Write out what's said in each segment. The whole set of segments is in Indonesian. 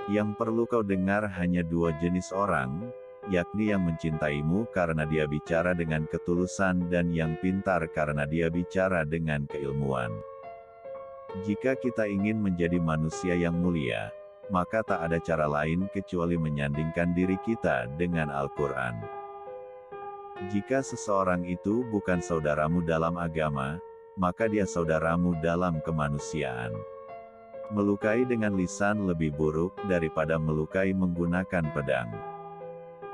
Yang perlu kau dengar hanya dua jenis orang, yakni yang mencintaimu karena dia bicara dengan ketulusan dan yang pintar karena dia bicara dengan keilmuan. Jika kita ingin menjadi manusia yang mulia, maka tak ada cara lain kecuali menyandingkan diri kita dengan Al-Quran. Jika seseorang itu bukan saudaramu dalam agama, maka dia saudaramu dalam kemanusiaan. Melukai dengan lisan lebih buruk daripada melukai menggunakan pedang.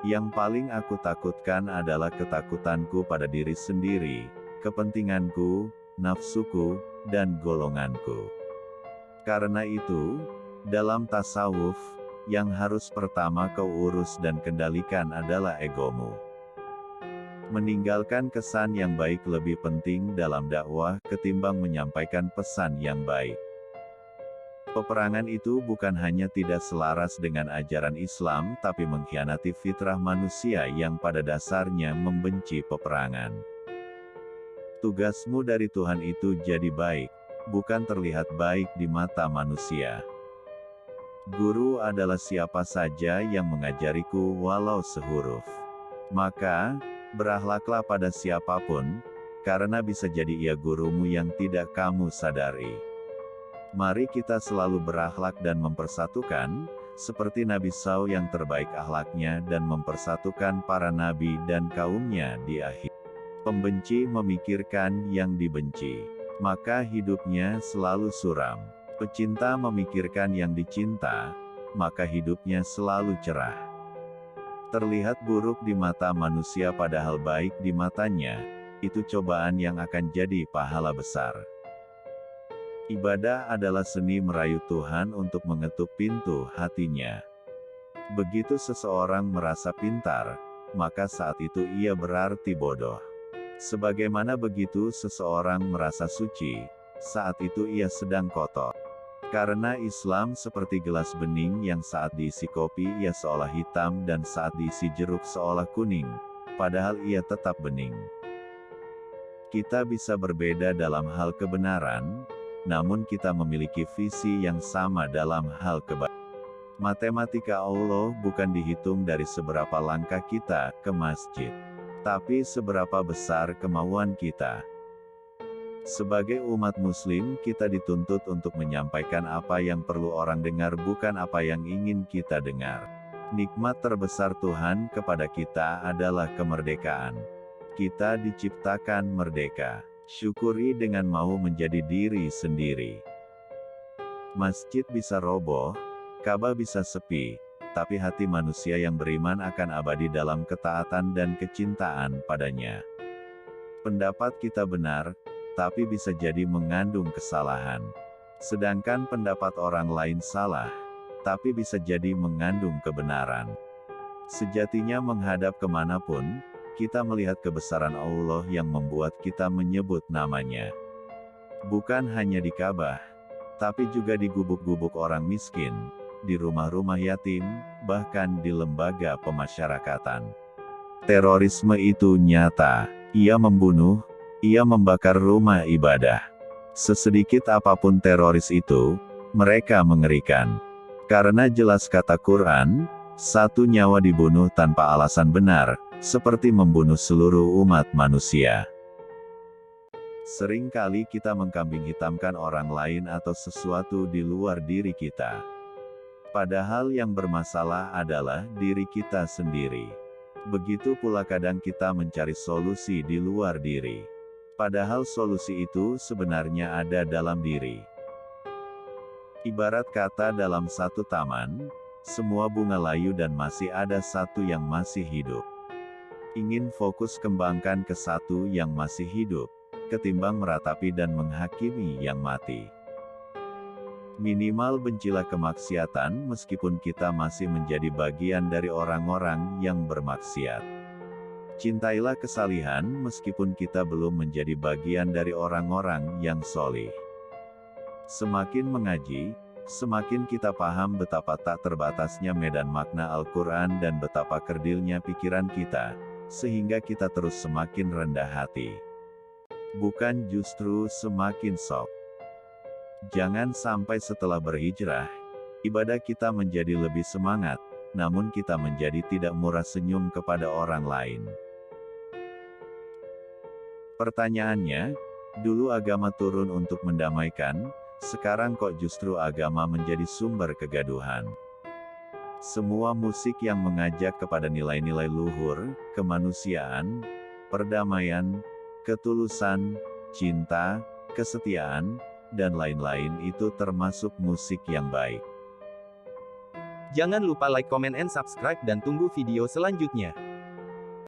Yang paling aku takutkan adalah ketakutanku pada diri sendiri, kepentinganku, nafsuku, dan golonganku. Karena itu, dalam tasawuf, yang harus pertama kau urus dan kendalikan adalah egomu. Meninggalkan kesan yang baik lebih penting dalam dakwah ketimbang menyampaikan pesan yang baik. Peperangan itu bukan hanya tidak selaras dengan ajaran Islam tapi mengkhianati fitrah manusia yang pada dasarnya membenci peperangan. Tugasmu dari Tuhan itu jadi baik, bukan terlihat baik di mata manusia. Guru adalah siapa saja yang mengajariku walau sehuruf. Maka, berakhlaklah pada siapapun, karena bisa jadi ia gurumu yang tidak kamu sadari. Mari kita selalu berakhlak dan mempersatukan, seperti Nabi Saw yang terbaik akhlaknya dan mempersatukan para nabi dan kaumnya di akhir. Pembenci memikirkan yang dibenci, maka hidupnya selalu suram. Pecinta memikirkan yang dicinta, maka hidupnya selalu cerah. Terlihat buruk di mata manusia padahal baik di matanya, itu cobaan yang akan jadi pahala besar. Ibadah adalah seni merayu Tuhan untuk mengetuk pintu hatinya. Begitu seseorang merasa pintar, maka saat itu ia berarti bodoh. Sebagaimana begitu seseorang merasa suci, saat itu ia sedang kotor. Karena Islam seperti gelas bening yang saat diisi kopi ia seolah hitam dan saat diisi jeruk seolah kuning, padahal ia tetap bening. Kita bisa berbeda dalam hal kebenaran, namun kita memiliki visi yang sama dalam hal kebaikan. Matematika Allah bukan dihitung dari seberapa langkah kita ke masjid, tapi seberapa besar kemauan kita. Sebagai umat muslim kita dituntut untuk menyampaikan apa yang perlu orang dengar bukan apa yang ingin kita dengar. Nikmat terbesar Tuhan kepada kita adalah kemerdekaan. Kita diciptakan merdeka. Syukuri dengan mau menjadi diri sendiri. Masjid bisa roboh, Ka'bah bisa sepi, tapi hati manusia yang beriman akan abadi dalam ketaatan dan kecintaan padanya. Pendapat kita benar, tapi bisa jadi mengandung kesalahan. Sedangkan pendapat orang lain salah, tapi bisa jadi mengandung kebenaran. Sejatinya menghadap kemanapun, kita melihat kebesaran Allah yang membuat kita menyebut namanya. Bukan hanya di Ka'bah, tapi juga di gubuk-gubuk orang miskin, di rumah-rumah yatim, bahkan di lembaga pemasyarakatan. Terorisme itu nyata, ia membunuh, ia membakar rumah ibadah. Sesedikit apapun teroris itu, mereka mengerikan. Karena jelas kata Quran, satu nyawa dibunuh tanpa alasan benar, seperti membunuh seluruh umat manusia. Seringkali kita mengkambing hitamkan orang lain atau sesuatu di luar diri kita. Padahal yang bermasalah adalah diri kita sendiri. Begitu pula kadang kita mencari solusi di luar diri. Padahal solusi itu sebenarnya ada dalam diri. Ibarat kata dalam satu taman, semua bunga layu dan masih ada satu yang masih hidup. Ingin fokus kembangkan ke satu yang masih hidup, ketimbang meratapi dan menghakimi yang mati. Minimal bencilah kemaksiatan meskipun kita masih menjadi bagian dari orang-orang yang bermaksiat. Cintailah kesalihan meskipun kita belum menjadi bagian dari orang-orang yang solih. Semakin mengaji, semakin kita paham betapa tak terbatasnya medan makna Al-Quran dan betapa kerdilnya pikiran kita, sehingga kita terus semakin rendah hati. Bukan justru semakin sok. Jangan sampai setelah berhijrah, Ibadah kita menjadi lebih semangat, namun kita menjadi tidak murah senyum kepada orang lain. Pertanyaannya, dulu agama turun untuk mendamaikan, sekarang kok justru agama menjadi sumber kegaduhan? Semua musik yang mengajak kepada nilai-nilai luhur, kemanusiaan, perdamaian, ketulusan, cinta, kesetiaan, dan lain-lain itu termasuk musik yang baik. Jangan lupa like, comment, and subscribe dan tunggu video selanjutnya.